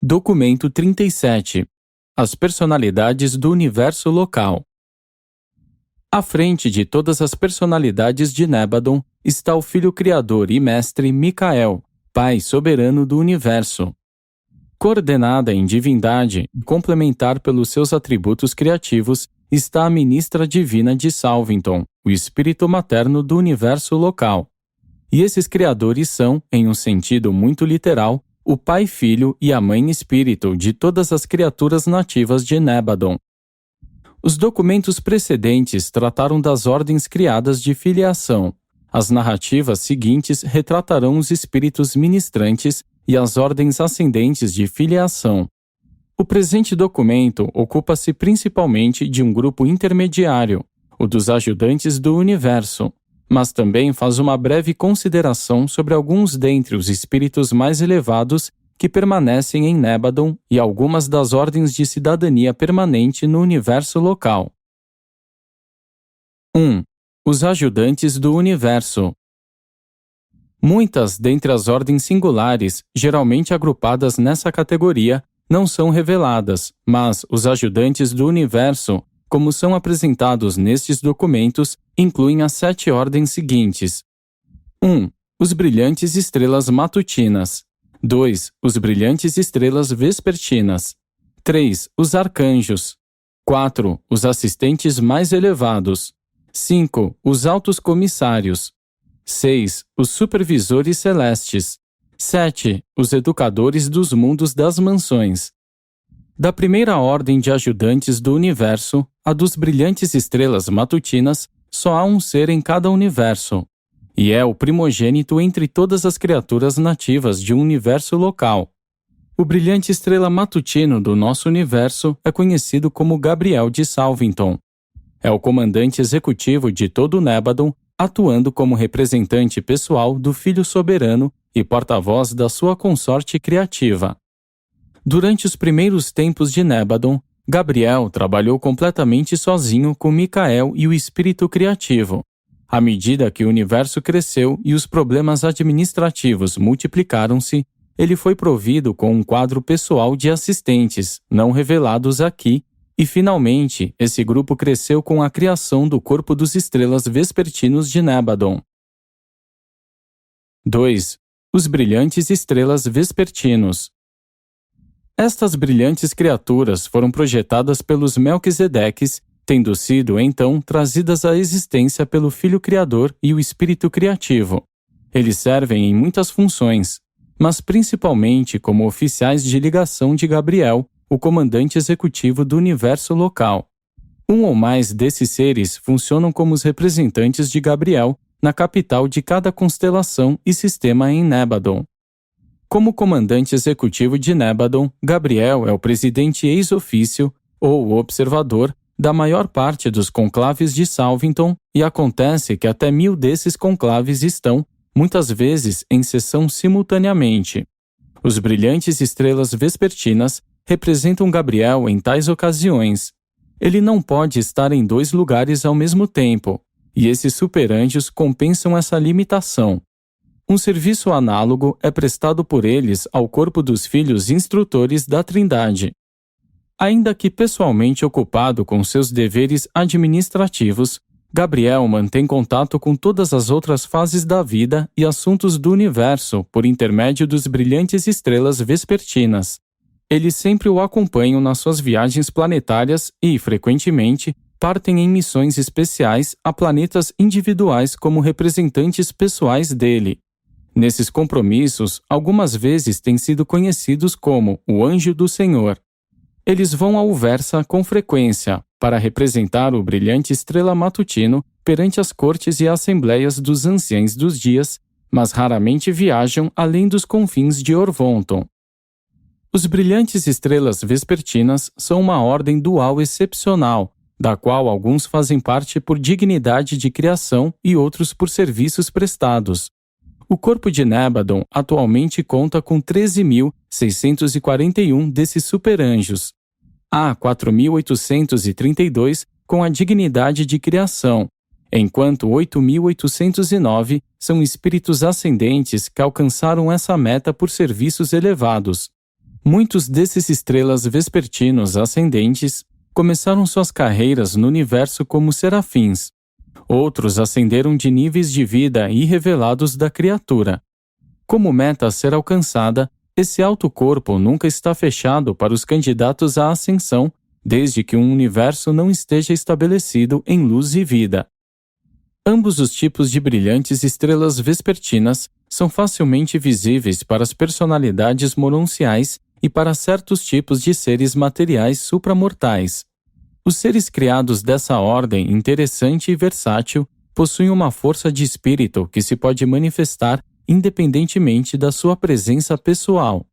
Documento 37. As personalidades do universo local. À frente de todas as personalidades de Nébadon está o Filho Criador e Mestre Micael, Pai soberano do universo. Coordenada em divindade e complementar pelos seus atributos criativos está a Ministra Divina de Salvington, o espírito materno do universo local. E esses criadores são, em um sentido muito literal, o Pai Filho e a Mãe Espírito de todas as criaturas nativas de Nébadon. Os documentos precedentes trataram das ordens criadas de filiação. As narrativas seguintes retratarão os espíritos ministrantes e as ordens ascendentes de filiação. O presente documento ocupa-se principalmente de um grupo intermediário, o dos ajudantes do universo, mas também faz uma breve consideração sobre alguns dentre os espíritos mais elevados que permanecem em Nébadon e algumas das ordens de cidadania permanente no universo local. 1. Os ajudantes do universo. Muitas dentre as ordens singulares, geralmente agrupadas nessa categoria, não são reveladas, mas os ajudantes do universo, como são apresentados nestes documentos, incluem as 7 ordens seguintes. 1. Os brilhantes estrelas matutinas. 2. Os brilhantes estrelas vespertinas. 3. Os arcanjos. 4. Os assistentes mais elevados. 5. Os altos comissários. 6. Os supervisores celestes. 7. Os educadores dos mundos das mansões. Da primeira ordem de ajudantes do universo, a dos brilhantes estrelas matutinas, só há um ser em cada universo, e é o primogênito entre todas as criaturas nativas de um universo local. O brilhante estrela matutino do nosso universo é conhecido como Gabriel de Salvington. É o comandante executivo de todo o Nébadon, atuando como representante pessoal do Filho Soberano e porta-voz da sua consorte criativa. Durante os primeiros tempos de Nébadon, Gabriel trabalhou completamente sozinho com Micael e o espírito criativo. À medida que o universo cresceu e os problemas administrativos multiplicaram-se, ele foi provido com um quadro pessoal de assistentes, não revelados aqui, e finalmente esse grupo cresceu com a criação do Corpo dos Estrelas Vespertinos de Nébadon. 2. Os brilhantes estrelas vespertinos. Estas brilhantes criaturas foram projetadas pelos Melquisedeques, tendo sido, então, trazidas à existência pelo Filho Criador e o Espírito Criativo. Eles servem em muitas funções, mas principalmente como oficiais de ligação de Gabriel, o comandante executivo do universo local. Um ou mais desses seres funcionam como os representantes de Gabriel na capital de cada constelação e sistema em Nébadon. Como comandante executivo de Nébadon, Gabriel é o presidente ex-ofício, ou observador, da maior parte dos conclaves de Salvington, e acontece que até 1000 desses conclaves estão, muitas vezes, em sessão simultaneamente. Os brilhantes estrelas vespertinas representam Gabriel em tais ocasiões. Ele não pode estar em 2 lugares ao mesmo tempo, e esses superanjos compensam essa limitação. Um serviço análogo é prestado por eles ao corpo dos filhos instrutores da Trindade. Ainda que pessoalmente ocupado com seus deveres administrativos, Gabriel mantém contato com todas as outras fases da vida e assuntos do universo por intermédio dos brilhantes estrelas vespertinas. Eles sempre o acompanham nas suas viagens planetárias e, frequentemente, partem em missões especiais a planetas individuais como representantes pessoais dele. Nesses compromissos, algumas vezes têm sido conhecidos como o Anjo do Senhor. Eles vão ao Versa com frequência para representar o brilhante estrela matutino perante as cortes e assembleias dos anciães dos dias, mas raramente viajam além dos confins de Orvonton. Os brilhantes estrelas vespertinas são uma ordem dual excepcional, da qual alguns fazem parte por dignidade de criação e outros por serviços prestados. O corpo de Nébadon atualmente conta com 13.641 desses superanjos. Há 4.832 com a dignidade de criação, enquanto 8.809 são espíritos ascendentes que alcançaram essa meta por serviços elevados. Muitos desses estrelas vespertinos ascendentes começaram suas carreiras no universo como serafins. Outros ascenderam de níveis de vida irrevelados da criatura. Como meta a ser alcançada, esse alto corpo nunca está fechado para os candidatos à ascensão, desde que um universo não esteja estabelecido em luz e vida. Ambos os tipos de brilhantes estrelas vespertinas são facilmente visíveis para as personalidades mononciais e para certos tipos de seres materiais supramortais. Os seres criados dessa ordem interessante e versátil possuem uma força de espírito que se pode manifestar independentemente da sua presença pessoal.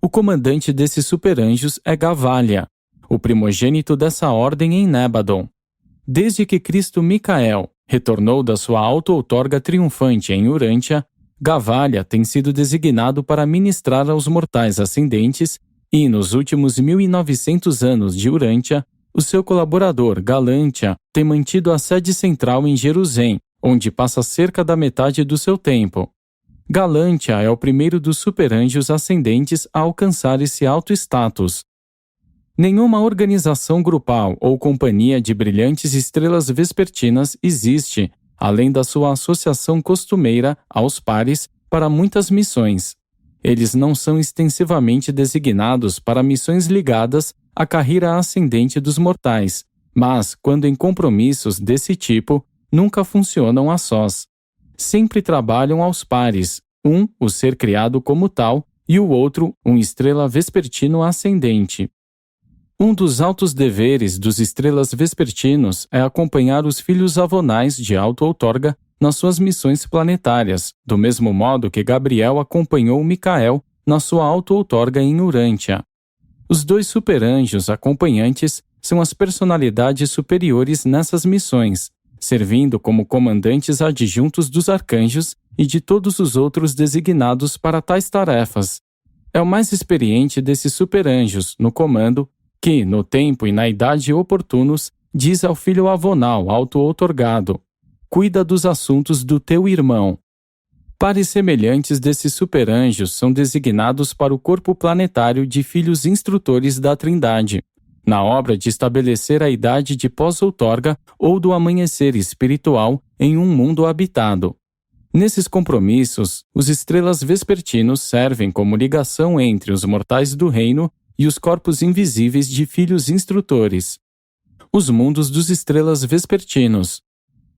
O comandante desses superanjos é Gavalia, o primogênito dessa ordem em Nébadon. Desde que Cristo Micael retornou da sua auto-outorga triunfante em Urântia, Gavalia tem sido designado para ministrar aos mortais ascendentes e, nos últimos 1900 anos de Urântia, o seu colaborador, Galantia, tem mantido a sede central em Jerusalém, onde passa cerca da metade do seu tempo. Galantia é o primeiro dos superanjos ascendentes a alcançar esse alto status. Nenhuma organização grupal ou companhia de brilhantes estrelas vespertinas existe, além da sua associação costumeira aos pares para muitas missões. Eles não são extensivamente designados para missões ligadas à carreira ascendente dos mortais, mas, quando em compromissos desse tipo, nunca funcionam a sós. Sempre trabalham aos pares, um, o ser criado como tal, e o outro, um estrela vespertino ascendente. Um dos altos deveres dos estrelas vespertinos é acompanhar os filhos avonais de auto-outorga nas suas missões planetárias, do mesmo modo que Gabriel acompanhou Micael na sua auto-outorga em Urântia. Os dois superanjos acompanhantes são as personalidades superiores nessas missões, servindo como comandantes adjuntos dos arcanjos e de todos os outros designados para tais tarefas. É o mais experiente desses superanjos no comando que, no tempo e na idade oportunos, diz ao filho avonal auto-outorgado: cuida dos assuntos do teu irmão. Pares semelhantes desses superanjos são designados para o corpo planetário de filhos instrutores da Trindade, na obra de estabelecer a idade de pós-outorga ou do amanhecer espiritual em um mundo habitado. Nesses compromissos, os estrelas vespertinos servem como ligação entre os mortais do reino e os corpos invisíveis de filhos instrutores. Os mundos dos estrelas vespertinos.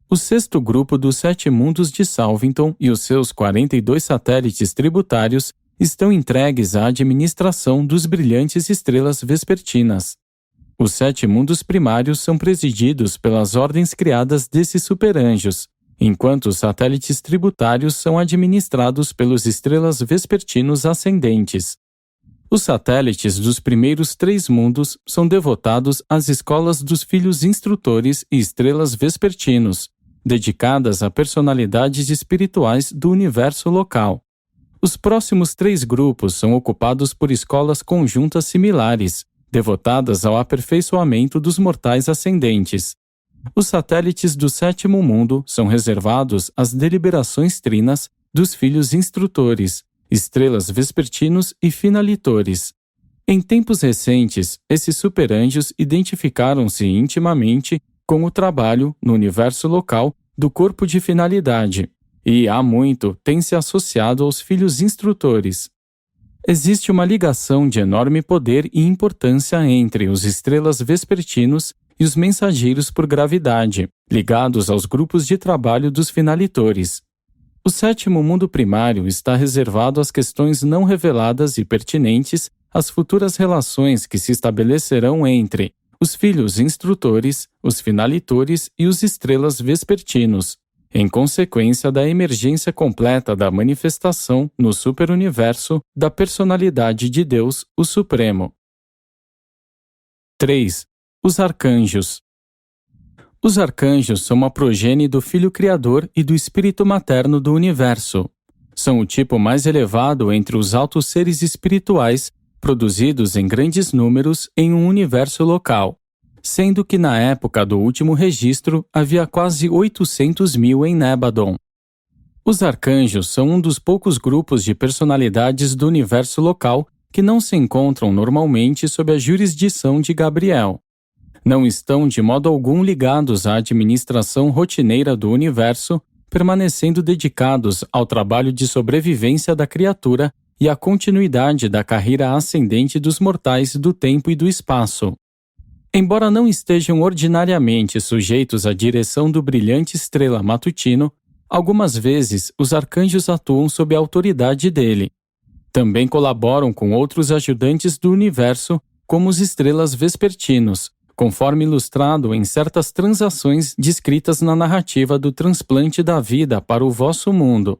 O sexto grupo dos 7 mundos de Salvington e os seus 42 satélites tributários estão entregues à administração dos brilhantes estrelas vespertinas. Os 7 mundos primários são presididos pelas ordens criadas desses superanjos, enquanto os satélites tributários são administrados pelos estrelas vespertinos ascendentes. Os satélites dos primeiros 3 mundos são devotados às escolas dos filhos instrutores e estrelas vespertinos, dedicadas a personalidades espirituais do universo local. Os próximos 3 grupos são ocupados por escolas conjuntas similares, devotadas ao aperfeiçoamento dos mortais ascendentes. Os satélites do 7º mundo são reservados às deliberações trinas dos filhos instrutores, estrelas vespertinos e finalitores. Em tempos recentes, esses superanjos identificaram-se intimamente com o trabalho, no universo local, do corpo de finalidade, e há muito têm se associado aos filhos instrutores. Existe uma ligação de enorme poder e importância entre os estrelas vespertinos e os mensageiros por gravidade, ligados aos grupos de trabalho dos finalitores. O 7º mundo primário está reservado às questões não reveladas e pertinentes às futuras relações que se estabelecerão entre os filhos instrutores, os finalitores e os estrelas vespertinos, em consequência da emergência completa da manifestação no superuniverso da personalidade de Deus, o Supremo. 3. Os arcanjos. Os arcanjos são uma progenie do Filho Criador e do Espírito Materno do Universo. São o tipo mais elevado entre os altos seres espirituais produzidos em grandes números em um universo local, sendo que na época do último registro havia quase 800.000 em Nébadon. Os arcanjos são um dos poucos grupos de personalidades do universo local que não se encontram normalmente sob a jurisdição de Gabriel. Não estão de modo algum ligados à administração rotineira do universo, permanecendo dedicados ao trabalho de sobrevivência da criatura e à continuidade da carreira ascendente dos mortais do tempo e do espaço. Embora não estejam ordinariamente sujeitos à direção do brilhante estrela matutino, algumas vezes os arcanjos atuam sob a autoridade dele. Também colaboram com outros ajudantes do universo, como os estrelas vespertinos, conforme ilustrado em certas transações descritas na narrativa do transplante da vida para o vosso mundo.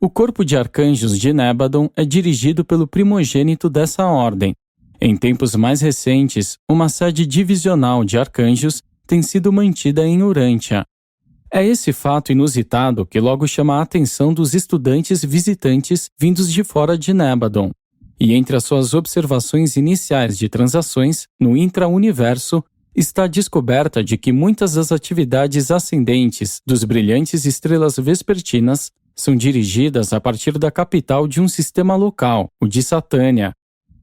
O corpo de arcanjos de Nébadon é dirigido pelo primogênito dessa ordem. Em tempos mais recentes, uma sede divisional de arcanjos tem sido mantida em Urântia. É esse fato inusitado que logo chama a atenção dos estudantes visitantes vindos de fora de Nébadon. E entre as suas observações iniciais de transações no intra-universo, está a descoberta de que muitas das atividades ascendentes dos brilhantes estrelas vespertinas são dirigidas a partir da capital de um sistema local, o de Satânia.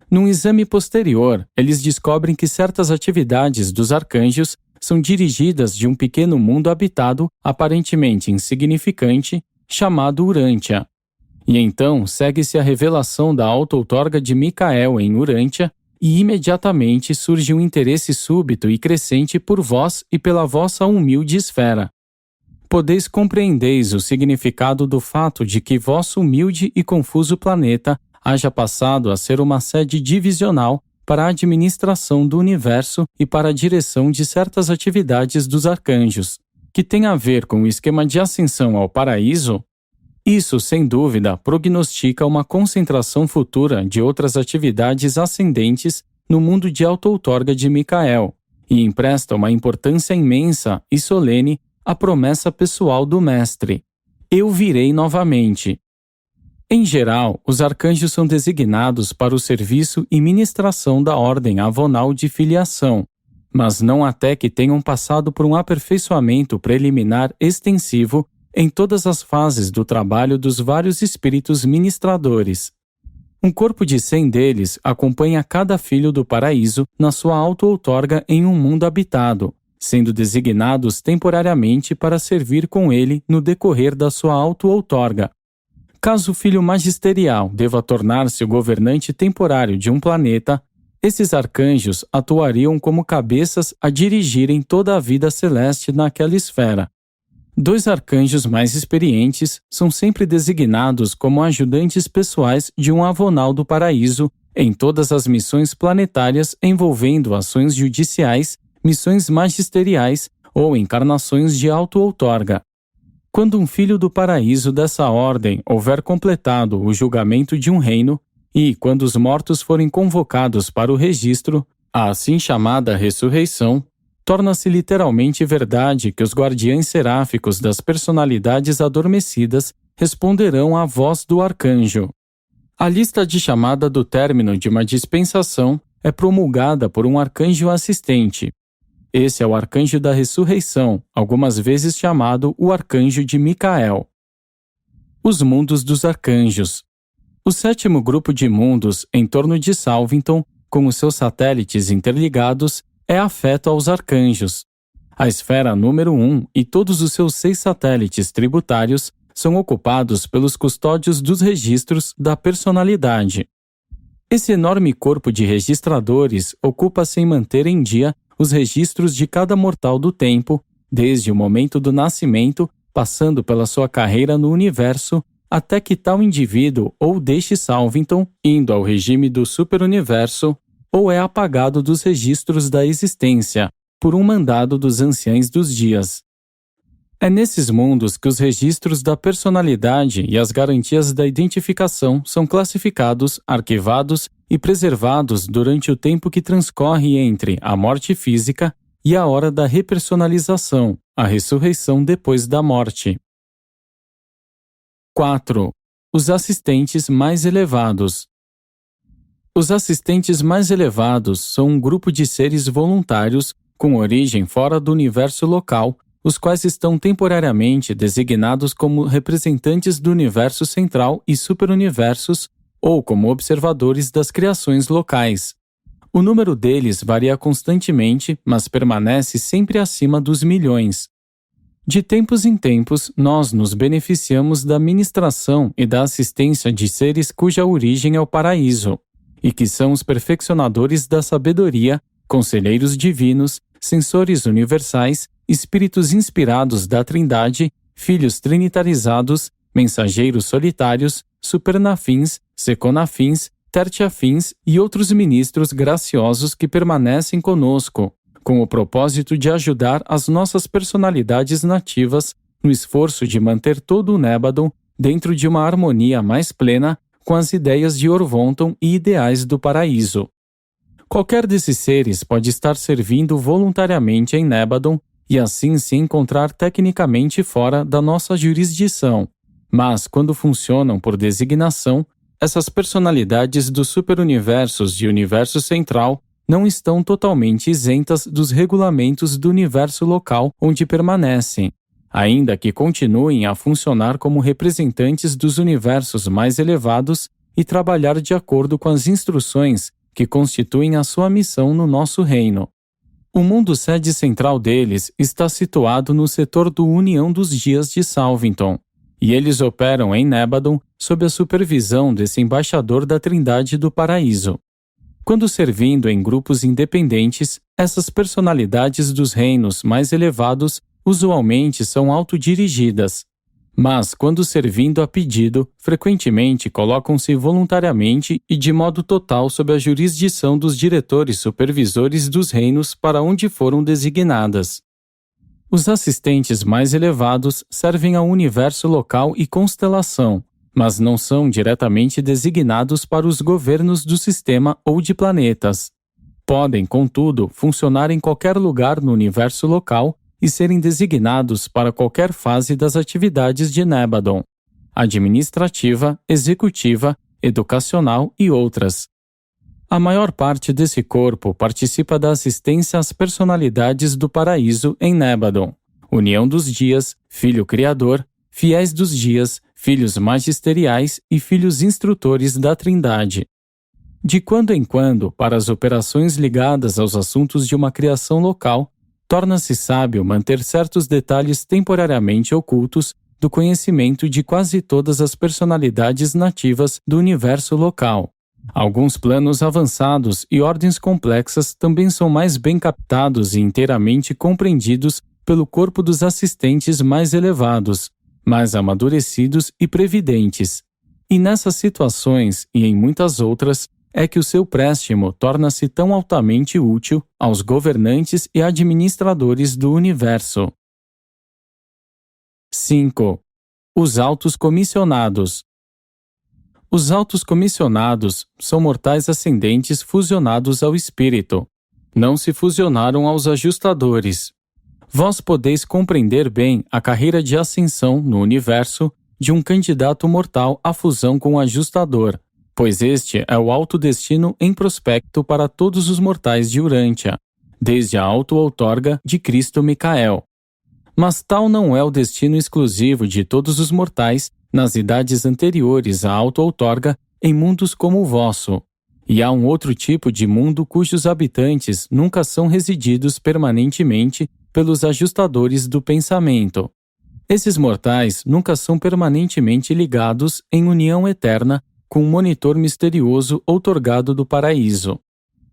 Num exame posterior, eles descobrem que certas atividades dos arcanjos são dirigidas de um pequeno mundo habitado, aparentemente insignificante, chamado Urântia. E então segue-se a revelação da auto-outorga de Micael em Urântia, e imediatamente surge um interesse súbito e crescente por vós e pela vossa humilde esfera. Podeis compreendeis o significado do fato de que vosso humilde e confuso planeta haja passado a ser uma sede divisional para a administração do universo e para a direção de certas atividades dos arcanjos, que tem a ver com o esquema de ascensão ao paraíso. Isso, sem dúvida, prognostica uma concentração futura de outras atividades ascendentes no mundo de auto-outorga de Micael, e empresta uma importância imensa e solene à promessa pessoal do Mestre: eu virei novamente. Em geral, os arcanjos são designados para o serviço e ministração da ordem avonal de filiação, mas não até que tenham passado por um aperfeiçoamento preliminar extensivo em todas as fases do trabalho dos vários espíritos ministradores. Um corpo de 100 deles acompanha cada filho do paraíso na sua auto-outorga em um mundo habitado, sendo designados temporariamente para servir com ele no decorrer da sua auto-outorga. Caso o filho magisterial deva tornar-se o governante temporário de um planeta, esses arcanjos atuariam como cabeças a dirigirem toda a vida celeste naquela esfera. 2 arcanjos mais experientes são sempre designados como ajudantes pessoais de um avonal do paraíso em todas as missões planetárias envolvendo ações judiciais, missões magisteriais ou encarnações de auto-outorga. Quando um filho do paraíso dessa ordem houver completado o julgamento de um reino, e quando os mortos forem convocados para o registro, a assim chamada ressurreição, torna-se literalmente verdade que os guardiães seráficos das personalidades adormecidas responderão à voz do arcanjo. A lista de chamada do término de uma dispensação é promulgada por um arcanjo assistente. Esse é o arcanjo da ressurreição, algumas vezes chamado o arcanjo de Micael. Os mundos dos arcanjos. O 7º grupo de mundos em torno de Salvington, com os seus satélites interligados, é afeto aos arcanjos. A esfera número 1 e todos os seus 6 satélites tributários são ocupados pelos custódios dos registros da personalidade. Esse enorme corpo de registradores ocupa-se em manter em dia os registros de cada mortal do tempo, desde o momento do nascimento, passando pela sua carreira no universo, até que tal indivíduo ou deixe Salvington, indo ao regime do superuniverso, ou é apagado dos registros da existência, por um mandado dos anciães dos dias. É nesses mundos que os registros da personalidade e as garantias da identificação são classificados, arquivados e preservados durante o tempo que transcorre entre a morte física e a hora da repersonalização, a ressurreição depois da morte. 4. Os assistentes mais elevados. Os assistentes mais elevados são um grupo de seres voluntários com origem fora do universo local, os quais estão temporariamente designados como representantes do universo central e superuniversos, ou como observadores das criações locais. O número deles varia constantemente, mas permanece sempre acima dos milhões. De tempos em tempos, nós nos beneficiamos da ministração e da assistência de seres cuja origem é o paraíso, e que são os perfeccionadores da sabedoria, conselheiros divinos, sensores universais, espíritos inspirados da Trindade, filhos trinitarizados, mensageiros solitários, supernafins, seconafins, tertiafins e outros ministros graciosos que permanecem conosco, com o propósito de ajudar as nossas personalidades nativas no esforço de manter todo o Nébadon dentro de uma harmonia mais plena com as ideias de Orvonton e ideais do paraíso. Qualquer desses seres pode estar servindo voluntariamente em Nébadon e assim se encontrar tecnicamente fora da nossa jurisdição, mas quando funcionam por designação, essas personalidades dos superuniversos de universo central não estão totalmente isentas dos regulamentos do universo local onde permanecem, ainda que continuem a funcionar como representantes dos universos mais elevados e trabalhar de acordo com as instruções que constituem a sua missão no nosso reino. O mundo sede central deles está situado no setor do União dos Dias de Salvington, e eles operam em Nébadon sob a supervisão desse embaixador da Trindade do Paraíso. Quando servindo em grupos independentes, essas personalidades dos reinos mais elevados usualmente são autodirigidas, mas quando servindo a pedido, frequentemente colocam-se voluntariamente e de modo total sob a jurisdição dos diretores supervisores dos reinos para onde foram designadas. Os assistentes mais elevados servem ao universo local e constelação, mas não são diretamente designados para os governos do sistema ou de planetas. Podem, contudo, funcionar em qualquer lugar no universo local e serem designados para qualquer fase das atividades de Nébadon, administrativa, executiva, educacional e outras. A maior parte desse corpo participa da assistência às personalidades do paraíso em Nébadon, União dos Dias, Filho Criador, Fiéis dos Dias, Filhos Magisteriais e Filhos Instrutores da Trindade. De quando em quando, para as operações ligadas aos assuntos de uma criação local, torna-se sábio manter certos detalhes temporariamente ocultos do conhecimento de quase todas as personalidades nativas do universo local. Alguns planos avançados e ordens complexas também são mais bem captados e inteiramente compreendidos pelo corpo dos assistentes mais elevados, mais amadurecidos e previdentes. E nessas situações, e em muitas outras, é que o seu préstimo torna-se tão altamente útil aos governantes e administradores do universo. 5. Os altos comissionados. Os altos comissionados são mortais ascendentes fusionados ao espírito. Não se fusionaram aos ajustadores. Vós podeis compreender bem a carreira de ascensão no universo de um candidato mortal à fusão com o ajustador, pois este é o alto destino em prospecto para todos os mortais de Urântia, desde a auto-outorga de Cristo Micael. Mas tal não é o destino exclusivo de todos os mortais nas idades anteriores à auto-outorga em mundos como o vosso. E há um outro tipo de mundo cujos habitantes nunca são resididos permanentemente pelos ajustadores do pensamento. Esses mortais nunca são permanentemente ligados em união eterna com um monitor misterioso outorgado do paraíso.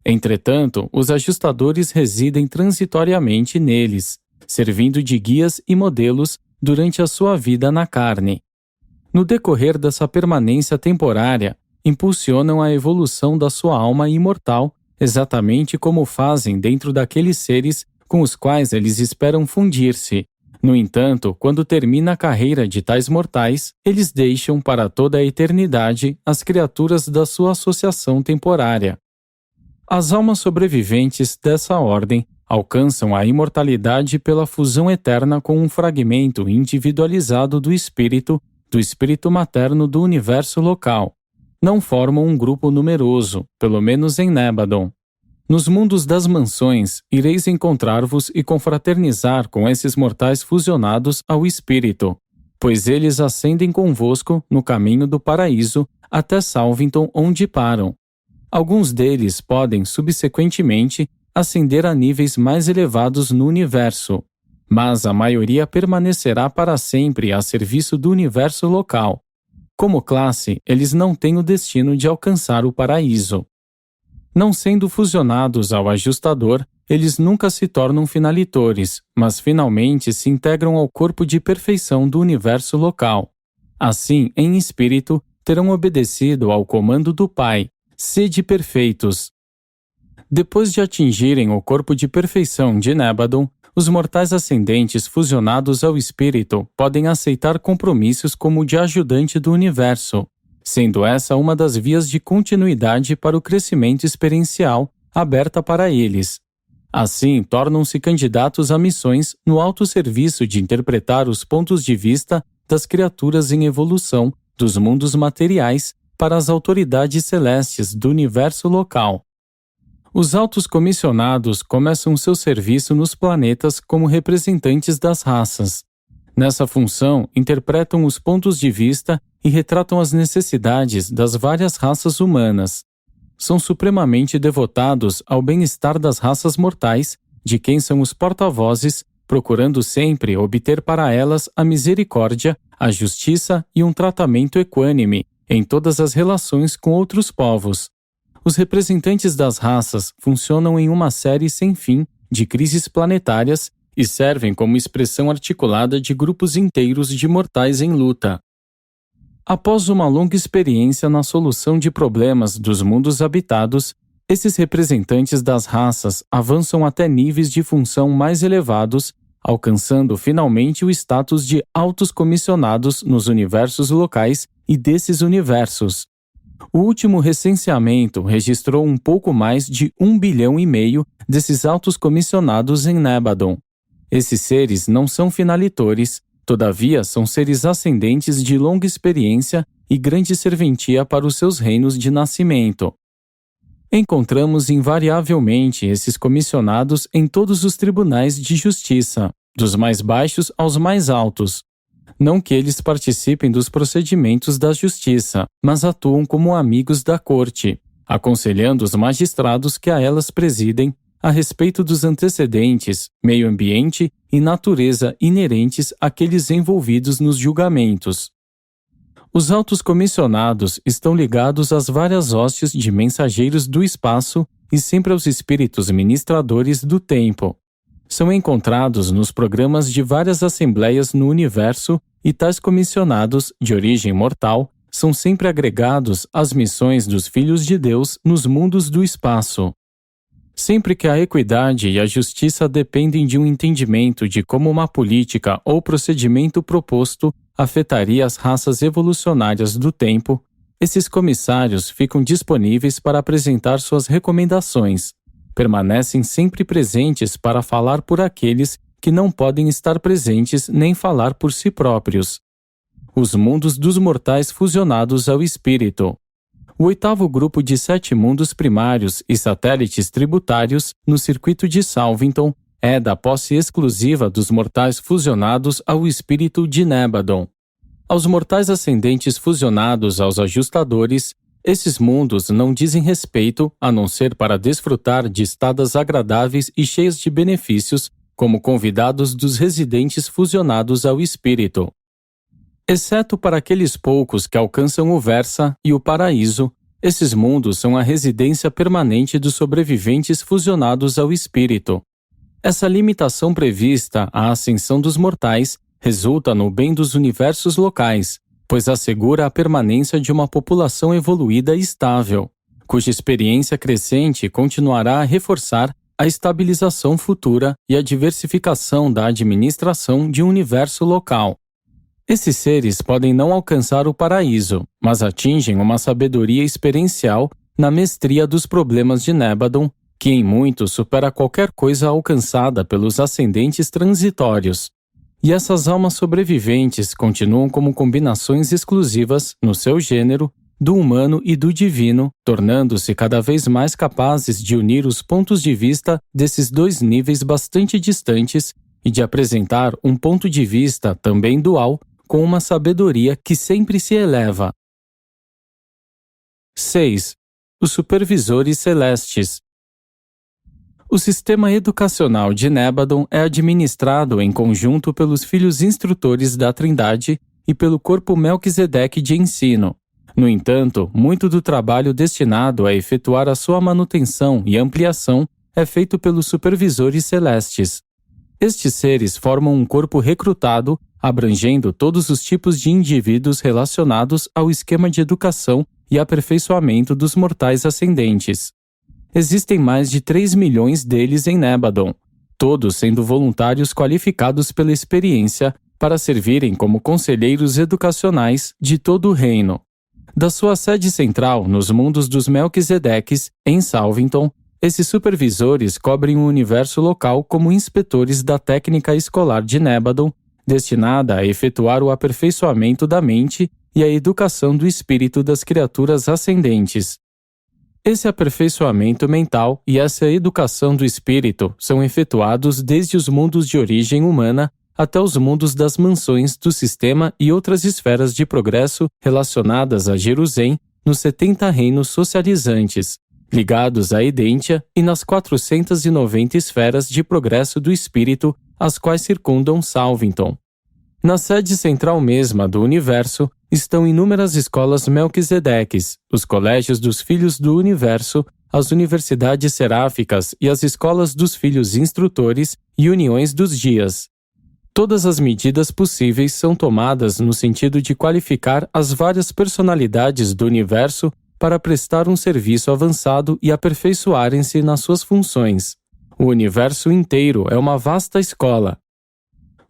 Entretanto, os ajustadores residem transitoriamente neles, servindo de guias e modelos durante a sua vida na carne. No decorrer dessa permanência temporária, impulsionam a evolução da sua alma imortal, exatamente como fazem dentro daqueles seres com os quais eles esperam fundir-se. No entanto, quando termina a carreira de tais mortais, eles deixam para toda a eternidade as criaturas da sua associação temporária. As almas sobreviventes dessa ordem alcançam a imortalidade pela fusão eterna com um fragmento individualizado do espírito materno do universo local. Não formam um grupo numeroso, pelo menos em Nébadon. Nos mundos das mansões, ireis encontrar-vos e confraternizar com esses mortais fusionados ao espírito, pois eles ascendem convosco no caminho do paraíso até Salvington, onde param. Alguns deles podem, subsequentemente, ascender a níveis mais elevados no universo, mas a maioria permanecerá para sempre a serviço do universo local. Como classe, eles não têm o destino de alcançar o paraíso. Não sendo fusionados ao ajustador, eles nunca se tornam finalitores, mas finalmente se integram ao corpo de perfeição do universo local. Assim, em espírito, terão obedecido ao comando do Pai: sede perfeitos. Depois de atingirem o corpo de perfeição de Nébadon, os mortais ascendentes fusionados ao espírito podem aceitar compromissos como o de ajudante do universo, sendo essa uma das vias de continuidade para o crescimento experiencial aberta para eles. Assim, tornam-se candidatos a missões no alto serviço de interpretar os pontos de vista das criaturas em evolução dos mundos materiais para as autoridades celestes do universo local. Os altos comissionados começam seu serviço nos planetas como representantes das raças. Nessa função, interpretam os pontos de vista e retratam as necessidades das várias raças humanas. São supremamente devotados ao bem-estar das raças mortais, de quem são os porta-vozes, procurando sempre obter para elas a misericórdia, a justiça e um tratamento equânime em todas as relações com outros povos. Os representantes das raças funcionam em uma série sem fim de crises planetárias e servem como expressão articulada de grupos inteiros de mortais em luta. Após uma longa experiência na solução de problemas dos mundos habitados, esses representantes das raças avançam até níveis de função mais elevados, alcançando finalmente o status de altos comissionados nos universos locais e desses universos. O último recenseamento registrou um pouco mais de 1,5 bilhão desses altos comissionados em Nébadon. Esses seres não são finalitores, todavia são seres ascendentes de longa experiência e grande serventia para os seus reinos de nascimento. Encontramos invariavelmente esses comissionados em todos os tribunais de justiça, dos mais baixos aos mais altos. Não que eles participem dos procedimentos da justiça, mas atuam como amigos da corte, aconselhando os magistrados que a elas presidem a respeito dos antecedentes, meio ambiente e natureza inerentes àqueles envolvidos nos julgamentos. Os altos comissionados estão ligados às várias hostes de mensageiros do espaço e sempre aos espíritos ministradores do tempo. São encontrados nos programas de várias assembleias no universo e tais comissionados, de origem mortal, são sempre agregados às missões dos filhos de Deus nos mundos do espaço. Sempre que a equidade e a justiça dependem de um entendimento de como uma política ou procedimento proposto afetaria as raças evolucionárias do tempo, esses comissários ficam disponíveis para apresentar suas recomendações. Permanecem sempre presentes para falar por aqueles que não podem estar presentes nem falar por si próprios. Os mundos dos mortais fusionados ao espírito. O 8º grupo de 7 mundos primários e satélites tributários no circuito de Salvington é da posse exclusiva dos mortais fusionados ao espírito de Nébadon. Aos mortais ascendentes fusionados aos ajustadores, esses mundos não dizem respeito a não ser para desfrutar de estadas agradáveis e cheias de benefícios como convidados dos residentes fusionados ao espírito. Exceto para aqueles poucos que alcançam o Versa e o Paraíso, esses mundos são a residência permanente dos sobreviventes fusionados ao espírito. Essa limitação prevista à ascensão dos mortais resulta no bem dos universos locais, pois assegura a permanência de uma população evoluída e estável, cuja experiência crescente continuará a reforçar a estabilização futura e a diversificação da administração de um universo local. Esses seres podem não alcançar o paraíso, mas atingem uma sabedoria experiencial na mestria dos problemas de Nébadon, que em muito supera qualquer coisa alcançada pelos ascendentes transitórios. E essas almas sobreviventes continuam como combinações exclusivas, no seu gênero, do humano e do divino, tornando-se cada vez mais capazes de unir os pontos de vista desses dois níveis bastante distantes e de apresentar um ponto de vista também dual, com uma sabedoria que sempre se eleva. 6. Os supervisores celestes. O sistema educacional de Nébadon é administrado em conjunto pelos filhos instrutores da Trindade e pelo corpo Melquisedeque de ensino. No entanto, muito do trabalho destinado a efetuar a sua manutenção e ampliação é feito pelos supervisores celestes. Estes seres formam um corpo recrutado, abrangendo todos os tipos de indivíduos relacionados ao esquema de educação e aperfeiçoamento dos mortais ascendentes. Existem mais de 3 milhões deles em Nébadon, todos sendo voluntários qualificados pela experiência para servirem como conselheiros educacionais de todo o reino. Da sua sede central nos mundos dos Melquisedeques, em Salvington, esses supervisores cobrem o universo local como inspetores da técnica escolar de Nébadon, destinada a efetuar o aperfeiçoamento da mente e a educação do espírito das criaturas ascendentes. Esse aperfeiçoamento mental e essa educação do espírito são efetuados desde os mundos de origem humana até os mundos das mansões do sistema e outras esferas de progresso relacionadas a Jerusalém nos 70 reinos socializantes, ligados à Edentia e nas 490 esferas de progresso do espírito, as quais circundam Salvington. Na sede central mesma do universo estão inúmeras escolas Melquisedeques, os colégios dos filhos do universo, as universidades seráficas e as escolas dos filhos instrutores e uniões dos dias. Todas as medidas possíveis são tomadas no sentido de qualificar as várias personalidades do universo para prestar um serviço avançado e aperfeiçoarem-se nas suas funções. O universo inteiro é uma vasta escola.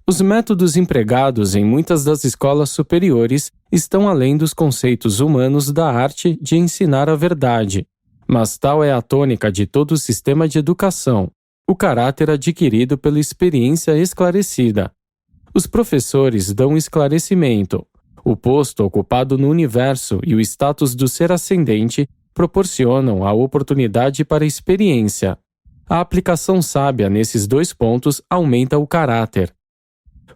Os métodos empregados em muitas das escolas superiores estão além dos conceitos humanos da arte de ensinar a verdade, mas tal é a tônica de todo o sistema de educação, o caráter adquirido pela experiência esclarecida. Os professores dão esclarecimento. O posto ocupado no universo e o status do ser ascendente proporcionam a oportunidade para a experiência. A aplicação sábia nesses dois pontos aumenta o caráter.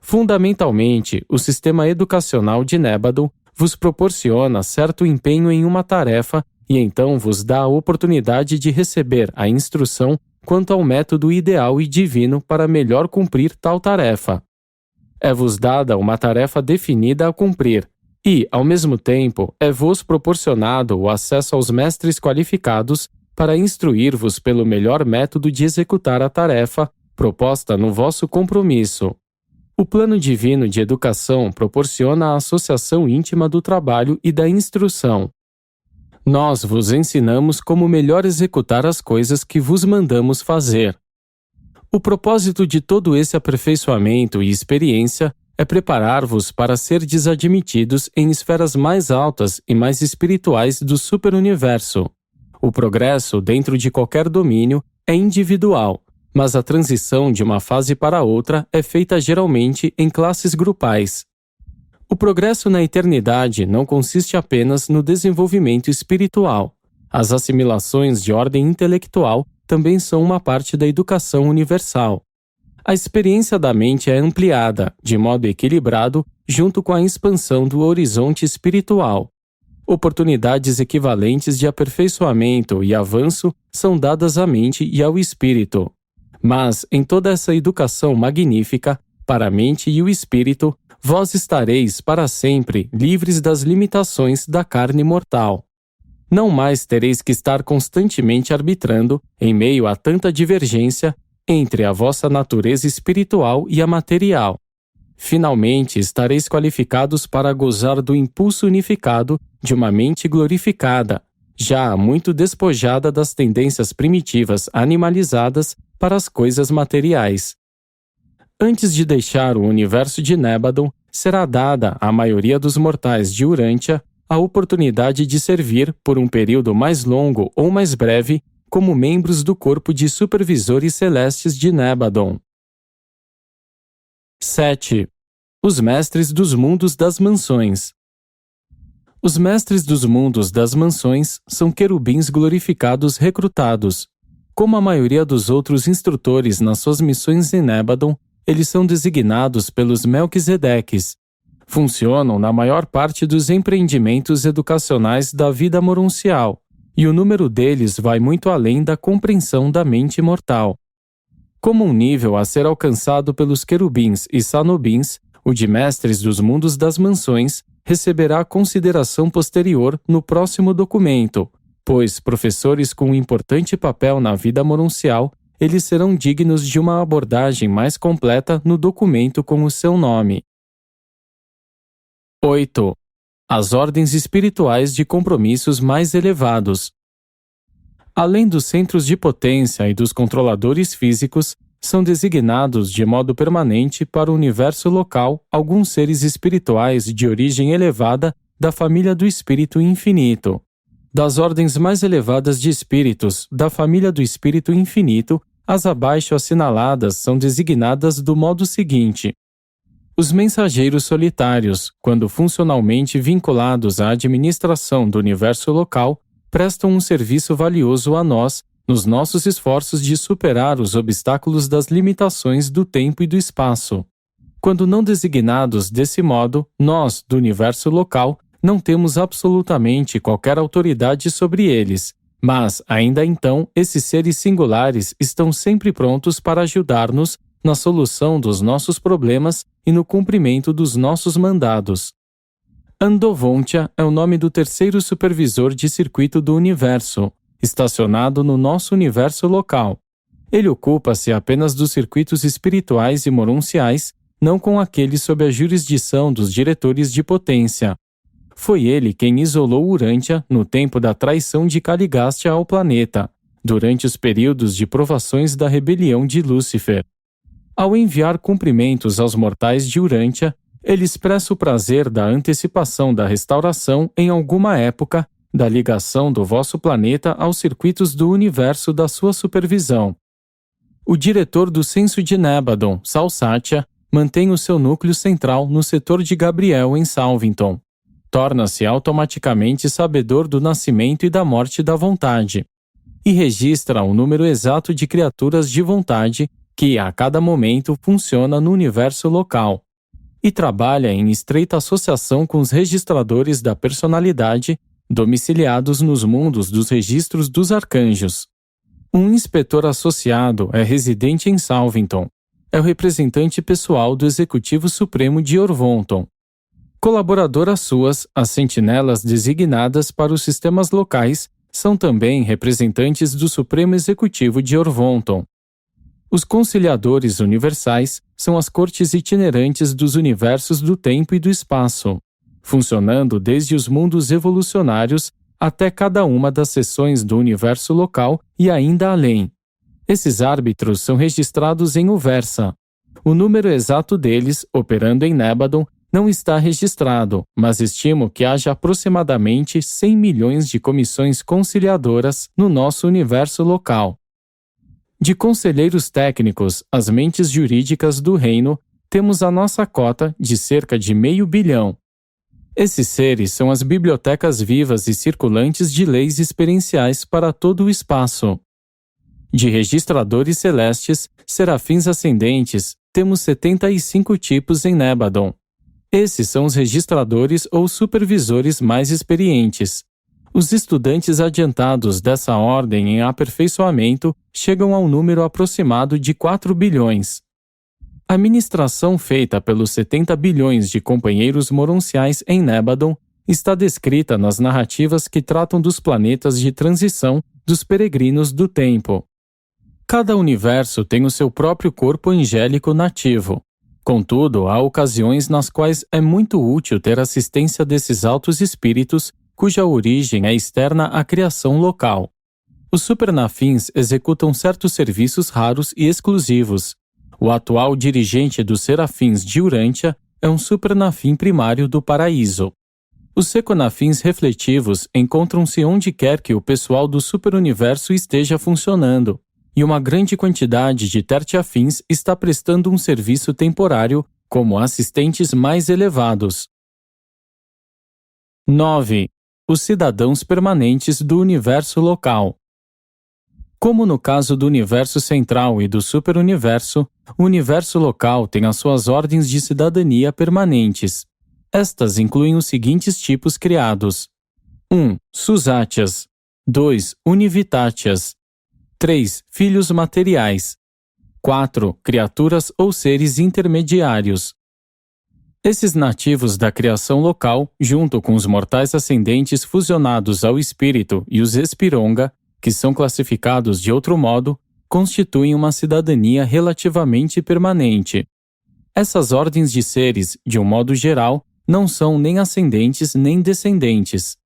Fundamentalmente, o sistema educacional de Nébadon vos proporciona certo empenho em uma tarefa e então vos dá a oportunidade de receber a instrução quanto ao método ideal e divino para melhor cumprir tal tarefa. É-vos dada uma tarefa definida a cumprir e, ao mesmo tempo, é-vos proporcionado o acesso aos mestres qualificados para instruir-vos pelo melhor método de executar a tarefa proposta no vosso compromisso. O plano divino de educação proporciona a associação íntima do trabalho e da instrução. Nós vos ensinamos como melhor executar as coisas que vos mandamos fazer. O propósito de todo esse aperfeiçoamento e experiência é preparar-vos para serdes admitidos em esferas mais altas e mais espirituais do superuniverso. O progresso dentro de qualquer domínio é individual, mas a transição de uma fase para outra é feita geralmente em classes grupais. O progresso na eternidade não consiste apenas no desenvolvimento espiritual. As assimilações de ordem intelectual também são uma parte da educação universal. A experiência da mente é ampliada, de modo equilibrado, junto com a expansão do horizonte espiritual. Oportunidades equivalentes de aperfeiçoamento e avanço são dadas à mente e ao espírito. Mas, em toda essa educação magnífica, para a mente e o espírito, vós estareis para sempre livres das limitações da carne mortal. Não mais tereis que estar constantemente arbitrando, em meio a tanta divergência, entre a vossa natureza espiritual e a material. Finalmente estareis qualificados para gozar do impulso unificado de uma mente glorificada, já muito despojada das tendências primitivas animalizadas para as coisas materiais. Antes de deixar o universo de Nébadon, será dada à maioria dos mortais de Urântia a oportunidade de servir, por um período mais longo ou mais breve, como membros do corpo de supervisores celestes de Nébadon. 7. Os mestres dos mundos das mansões. Os mestres dos mundos das mansões são querubins glorificados recrutados. Como a maioria dos outros instrutores nas suas missões em Nébadon, eles são designados pelos Melquisedeques. Funcionam na maior parte dos empreendimentos educacionais da vida moroncial, e o número deles vai muito além da compreensão da mente mortal. Como um nível a ser alcançado pelos querubins e sanobins, o de mestres dos mundos das mansões receberá consideração posterior no próximo documento, pois professores com um importante papel na vida moroncial, eles serão dignos de uma abordagem mais completa no documento com o seu nome. 8. As ordens espirituais de compromissos mais elevados. Além dos centros de potência e dos controladores físicos, são designados de modo permanente para o universo local alguns seres espirituais de origem elevada da família do Espírito Infinito. Das ordens mais elevadas de espíritos da família do Espírito Infinito, as abaixo assinaladas são designadas do modo seguinte: os mensageiros solitários, quando funcionalmente vinculados à administração do universo local, prestam um serviço valioso a nós nos nossos esforços de superar os obstáculos das limitações do tempo e do espaço. Quando não designados desse modo, nós, do universo local, não temos absolutamente qualquer autoridade sobre eles, mas, ainda então, esses seres singulares estão sempre prontos para ajudar-nos na solução dos nossos problemas e no cumprimento dos nossos mandados. Andovontia é o nome do terceiro supervisor de circuito do universo, estacionado no nosso universo local. Ele ocupa-se apenas dos circuitos espirituais e moronciais, não com aqueles sob a jurisdição dos diretores de potência. Foi ele quem isolou Urântia no tempo da traição de Caligástia ao planeta, durante os períodos de provações da rebelião de Lúcifer. Ao enviar cumprimentos aos mortais de Urântia, ele expressa o prazer da antecipação da restauração em alguma época da ligação do vosso planeta aos circuitos do universo da sua supervisão. O diretor do censo de Nébadon, Salsátia, mantém o seu núcleo central no setor de Gabriel em Salvington. Torna-se automaticamente sabedor do nascimento e da morte da vontade, e registra o número exato de criaturas de vontade que, a cada momento, funciona no universo local, e trabalha em estreita associação com os registradores da personalidade domiciliados nos mundos dos registros dos arcanjos. Um inspetor associado é residente em Salvington. É o representante pessoal do Executivo Supremo de Orvonton. Colaboradoras suas, as sentinelas designadas para os sistemas locais, são também representantes do Supremo Executivo de Orvonton. Os conciliadores universais são as cortes itinerantes dos universos do tempo e do espaço, funcionando desde os mundos evolucionários até cada uma das seções do universo local e ainda além. Esses árbitros são registrados em Uversa. O número exato deles, operando em Nébadon, não está registrado, mas estimo que haja aproximadamente 100 milhões de comissões conciliadoras no nosso universo local. De conselheiros técnicos, as mentes jurídicas do reino, temos a nossa cota de cerca de 500 milhões. Esses seres são as bibliotecas vivas e circulantes de leis experienciais para todo o espaço. De registradores celestes, serafins ascendentes, temos 75 tipos em Nébadon. Esses são os registradores ou supervisores mais experientes. Os estudantes adiantados dessa ordem em aperfeiçoamento chegam ao número aproximado de 4 bilhões. A ministração feita pelos 70 bilhões de companheiros moronciais em Nébadon está descrita nas narrativas que tratam dos planetas de transição dos peregrinos do tempo. Cada universo tem o seu próprio corpo angélico nativo. Contudo, há ocasiões nas quais é muito útil ter assistência desses altos espíritos cuja origem é externa à criação local. Os supernafins executam certos serviços raros e exclusivos. O atual dirigente dos serafins de Urântia é um supernafim primário do paraíso. Os seconafins refletivos encontram-se onde quer que o pessoal do superuniverso esteja funcionando, e uma grande quantidade de tertiafins está prestando um serviço temporário como assistentes mais elevados. 9. Os cidadãos permanentes do universo local. Como no caso do universo central e do superuniverso, o universo local tem as suas ordens de cidadania permanentes. Estas incluem os seguintes tipos criados: 1. Susátias. 2. Univitátias. 3. Filhos materiais. 4. Criaturas ou seres intermediários. Esses nativos da criação local, junto com os mortais ascendentes fusionados ao espírito e os espironga, que são classificados de outro modo, constituem uma cidadania relativamente permanente. Essas ordens de seres, de um modo geral, não são nem ascendentes nem descendentes.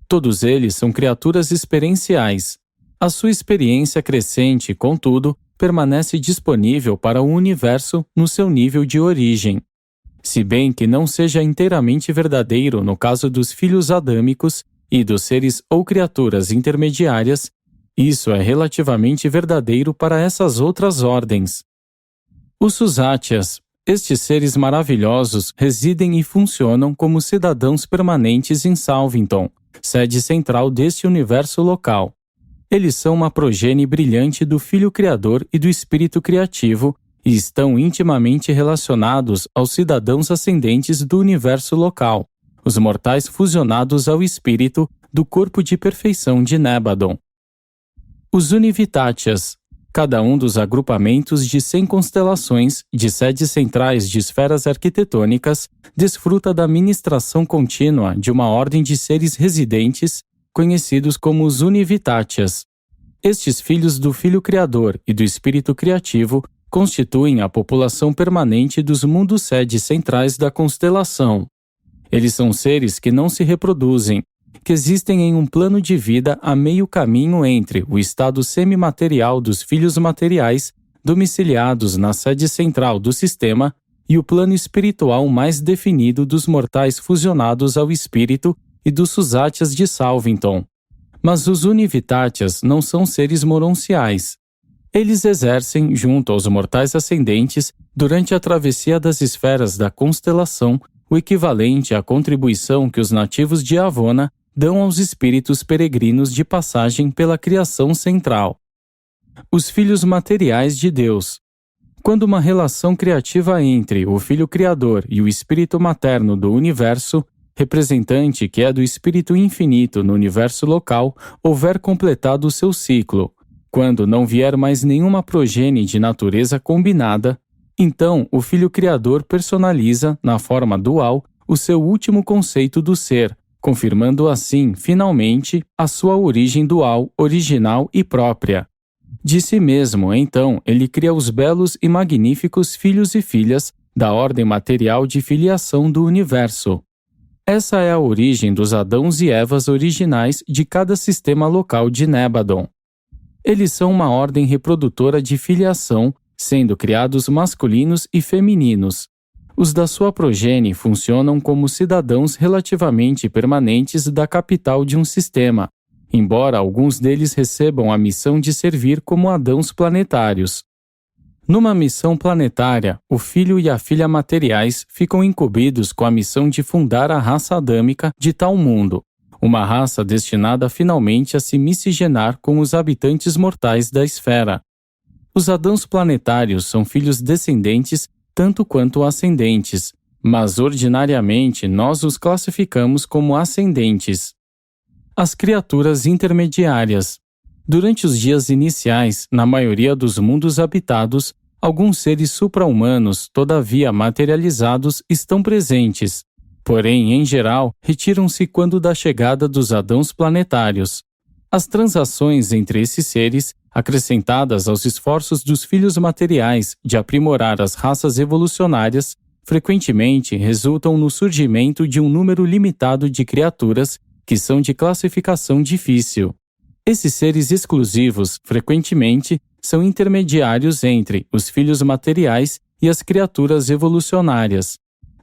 Todos eles são criaturas experienciais. A sua experiência crescente, contudo, permanece disponível para o universo no seu nível de origem. Se bem que não seja inteiramente verdadeiro no caso dos filhos adâmicos e dos seres ou criaturas intermediárias, isso é relativamente verdadeiro para essas outras ordens. Os Susátias. Estes seres maravilhosos residem e funcionam como cidadãos permanentes em Salvington, sede central deste universo local. Eles são uma progenie brilhante do Filho Criador e do Espírito Criativo e estão intimamente relacionados aos cidadãos ascendentes do universo local, os mortais fusionados ao Espírito do corpo de perfeição de Nébadon. Os Univitátias. Cada um dos agrupamentos de 100 constelações de sedes centrais de esferas arquitetônicas desfruta da ministração contínua de uma ordem de seres residentes conhecidos como os Univitátias. Estes filhos do Filho Criador e do Espírito Criativo constituem a população permanente dos mundos sedes centrais da constelação. Eles são seres que não se reproduzem, que existem em um plano de vida a meio caminho entre o estado semimaterial dos filhos materiais, domiciliados na sede central do sistema, e o plano espiritual mais definido dos mortais fusionados ao espírito e dos Susátias de Salvington. Mas os Univitátias não são seres moronciais. Eles exercem, junto aos mortais ascendentes, durante a travessia das esferas da constelação, o equivalente à contribuição que os nativos de Avona dão aos espíritos peregrinos de passagem pela criação central. Os filhos materiais de Deus. Quando uma relação criativa entre o Filho Criador e o Espírito Materno do Universo, representante que é do Espírito Infinito no universo local, houver completado o seu ciclo, quando não vier mais nenhuma progenie de natureza combinada, então o Filho Criador personaliza, na forma dual, o seu último conceito do ser, confirmando assim, finalmente, a sua origem dual, original e própria. De si mesmo, então, ele cria os belos e magníficos filhos e filhas da ordem material de filiação do universo. Essa é a origem dos Adãos e Evas originais de cada sistema local de Nébadon. Eles são uma ordem reprodutora de filiação, sendo criados masculinos e femininos. Os da sua progenie funcionam como cidadãos relativamente permanentes da capital de um sistema, embora alguns deles recebam a missão de servir como Adãos planetários. Numa missão planetária, o filho e a filha materiais ficam incumbidos com a missão de fundar a raça adâmica de tal mundo, uma raça destinada finalmente a se miscigenar com os habitantes mortais da esfera. Os Adãos planetários são filhos descendentes tanto quanto ascendentes, mas ordinariamente nós os classificamos como ascendentes. As criaturas intermediárias. Durante os dias iniciais, na maioria dos mundos habitados, alguns seres supra-humanos, todavia materializados, estão presentes. Porém, em geral, retiram-se quando da chegada dos Adãos planetários. As transações entre esses seres, acrescentadas aos esforços dos filhos materiais de aprimorar as raças evolucionárias, frequentemente resultam no surgimento de um número limitado de criaturas que são de classificação difícil. Esses seres exclusivos, frequentemente, são intermediários entre os filhos materiais e as criaturas evolucionárias.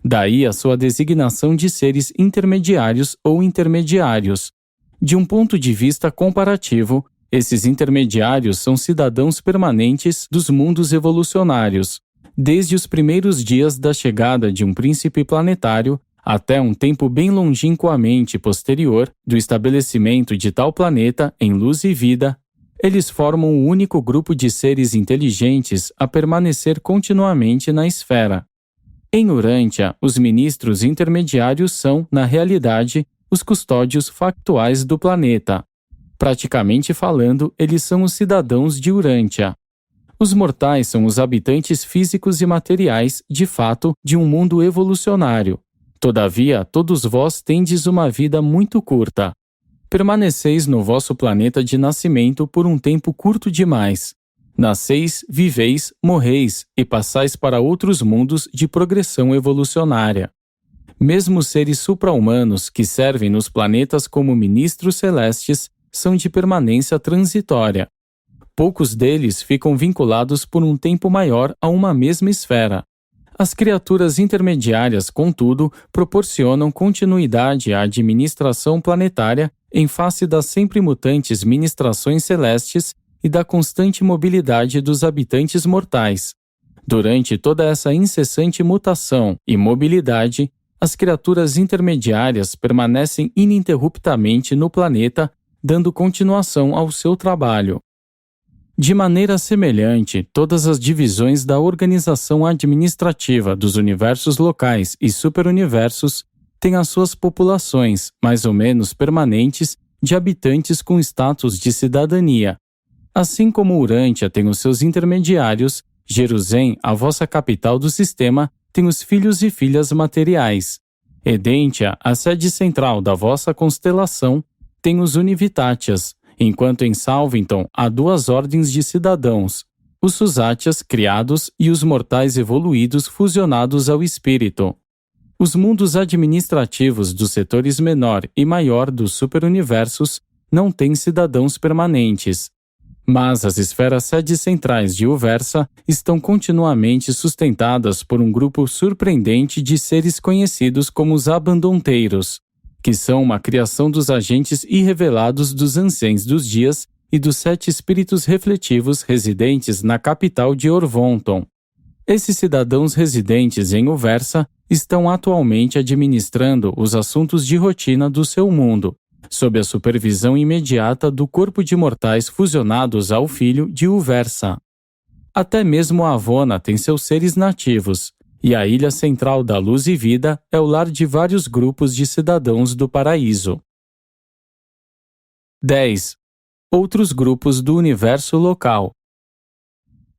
Daí a sua designação de seres intermediários ou intermediários. De um ponto de vista comparativo, esses intermediários são cidadãos permanentes dos mundos evolucionários, desde os primeiros dias da chegada de um príncipe planetário até um tempo bem longínquamente posterior do estabelecimento de tal planeta em luz e vida. Eles formam o único grupo de seres inteligentes a permanecer continuamente na esfera. Em Urântia, os ministros intermediários são, na realidade, os custódios factuais do planeta. Praticamente falando, eles são os cidadãos de Urântia. Os mortais são os habitantes físicos e materiais, de fato, de um mundo evolucionário. Todavia, todos vós tendes uma vida muito curta. Permaneceis no vosso planeta de nascimento por um tempo curto demais. Nasceis, viveis, morreis e passais para outros mundos de progressão evolucionária. Mesmo os seres supra-humanos que servem nos planetas como ministros celestes são de permanência transitória. Poucos deles ficam vinculados por um tempo maior a uma mesma esfera. As criaturas intermediárias, contudo, proporcionam continuidade à administração planetária em face das sempre mutantes ministrações celestes e da constante mobilidade dos habitantes mortais. Durante toda essa incessante mutação e mobilidade, as criaturas intermediárias permanecem ininterruptamente no planeta, dando continuação ao seu trabalho. De maneira semelhante, todas as divisões da organização administrativa dos universos locais e superuniversos têm as suas populações, mais ou menos permanentes, de habitantes com status de cidadania. Assim como Urântia tem os seus intermediários, Jerusalém, a vossa capital do sistema, tem os filhos e filhas materiais. Edentia, a sede central da vossa constelação, tem os Univitátias, enquanto em Salvington há duas ordens de cidadãos, os Susátias criados e os mortais evoluídos fusionados ao espírito. Os mundos administrativos dos setores menor e maior dos superuniversos não têm cidadãos permanentes. Mas as esferas sedes centrais de Uversa estão continuamente sustentadas por um grupo surpreendente de seres conhecidos como os Abandonteiros, que são uma criação dos agentes irrevelados dos Anciãos dos Dias e dos 7 espíritos refletivos residentes na capital de Orvonton. Esses cidadãos residentes em Uversa estão atualmente administrando os assuntos de rotina do seu mundo, sob a supervisão imediata do corpo de mortais fusionados ao filho de Uversa. Até mesmo Avona tem seus seres nativos, e a ilha central da Luz e Vida é o lar de vários grupos de cidadãos do paraíso. 10. Outros grupos do universo local.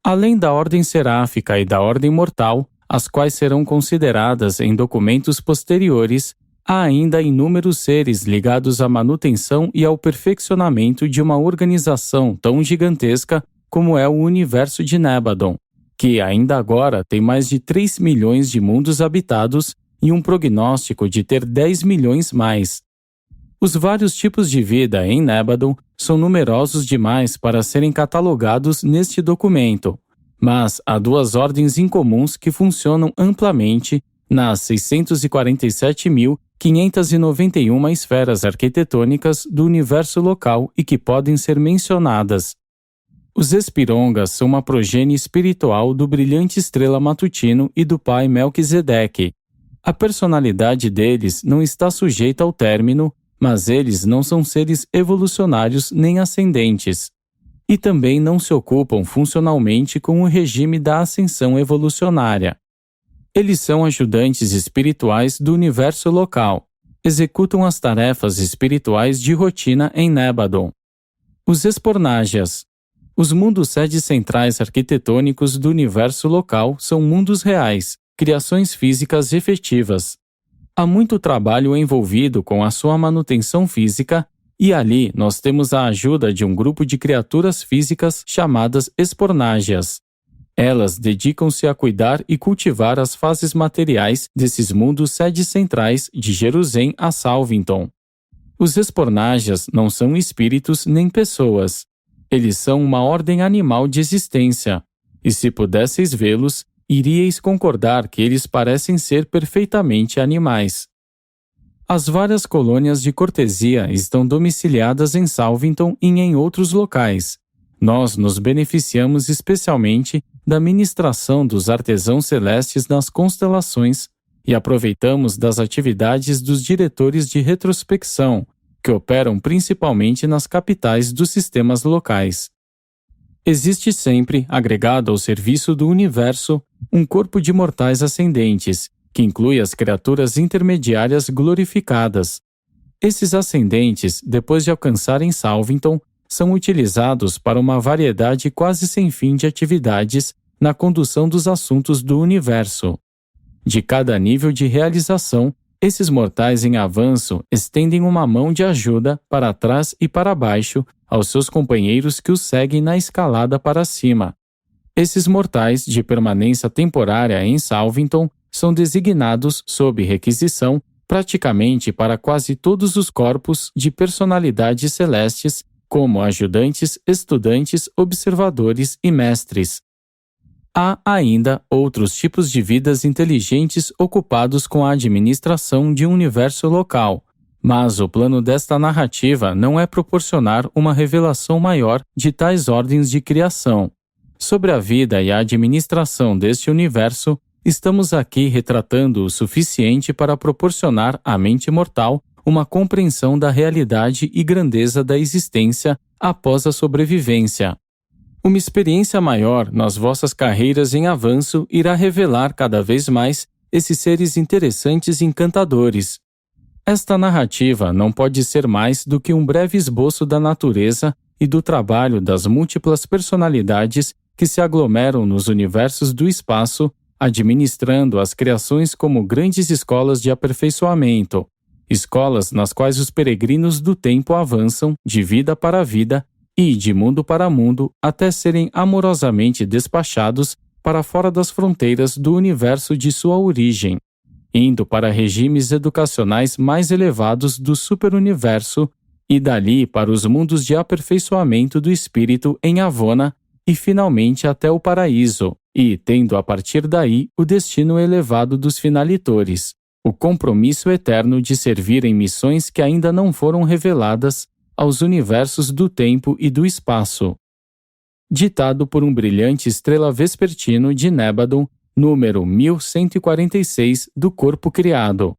Além da ordem seráfica e da ordem mortal, as quais serão consideradas em documentos posteriores, há ainda inúmeros seres ligados à manutenção e ao perfeccionamento de uma organização tão gigantesca como é o universo de Nébadon, que ainda agora tem mais de 3 milhões de mundos habitados e um prognóstico de ter 10 milhões mais. Os vários tipos de vida em Nébadon são numerosos demais para serem catalogados neste documento, mas há duas ordens incomuns que funcionam amplamente nas 647.591 esferas arquitetônicas do universo local e que podem ser mencionadas. Os Espirongas são uma progenie espiritual do brilhante estrela matutino e do pai Melquisedeque. A personalidade deles não está sujeita ao término, mas eles não são seres evolucionários nem ascendentes. E também não se ocupam funcionalmente com o regime da ascensão evolucionária. Eles são ajudantes espirituais do universo local. Executam as tarefas espirituais de rotina em Nébadon. Os Espornágias. Os mundos sedes centrais arquitetônicos do universo local são mundos reais, criações físicas efetivas. Há muito trabalho envolvido com a sua manutenção física, e ali nós temos a ajuda de um grupo de criaturas físicas chamadas Espornágias. Elas dedicam-se a cuidar e cultivar as fases materiais desses mundos sedes centrais de Jerusalém a Salvington. Os Espornágias não são espíritos nem pessoas. Eles são uma ordem animal de existência, e se pudesseis vê-los, iríeis concordar que eles parecem ser perfeitamente animais. As várias colônias de cortesia estão domiciliadas em Salvington e em outros locais. Nós nos beneficiamos especialmente da ministração dos artesãos celestes nas constelações e aproveitamos das atividades dos diretores de retrospecção, que operam principalmente nas capitais dos sistemas locais. Existe sempre, agregado ao serviço do universo, um corpo de mortais ascendentes, que inclui as criaturas intermediárias glorificadas. Esses ascendentes, depois de alcançarem Salvington, são utilizados para uma variedade quase sem fim de atividades na condução dos assuntos do universo. De cada nível de realização, esses mortais em avanço estendem uma mão de ajuda para trás e para baixo aos seus companheiros que os seguem na escalada para cima. Esses mortais de permanência temporária em Salvington são designados sob requisição praticamente para quase todos os corpos de personalidades celestes, como ajudantes, estudantes, observadores e mestres. Há ainda outros tipos de vidas inteligentes ocupados com a administração de um universo local, mas o plano desta narrativa não é proporcionar uma revelação maior de tais ordens de criação. Sobre a vida e a administração deste universo, estamos aqui retratando o suficiente para proporcionar à mente mortal uma compreensão da realidade e grandeza da existência após a sobrevivência. Uma experiência maior nas vossas carreiras em avanço irá revelar cada vez mais esses seres interessantes e encantadores. Esta narrativa não pode ser mais do que um breve esboço da natureza e do trabalho das múltiplas personalidades que se aglomeram nos universos do espaço, administrando as criações como grandes escolas de aperfeiçoamento, escolas nas quais os peregrinos do tempo avançam de vida para vida e de mundo para mundo até serem amorosamente despachados para fora das fronteiras do universo de sua origem, indo para regimes educacionais mais elevados do superuniverso e dali para os mundos de aperfeiçoamento do espírito em Avona e finalmente até o paraíso, e tendo a partir daí o destino elevado dos finalitores, o compromisso eterno de servir em missões que ainda não foram reveladas aos universos do tempo e do espaço. Ditado por um brilhante estrela vespertino de Nébadon, número 1146 do corpo criado.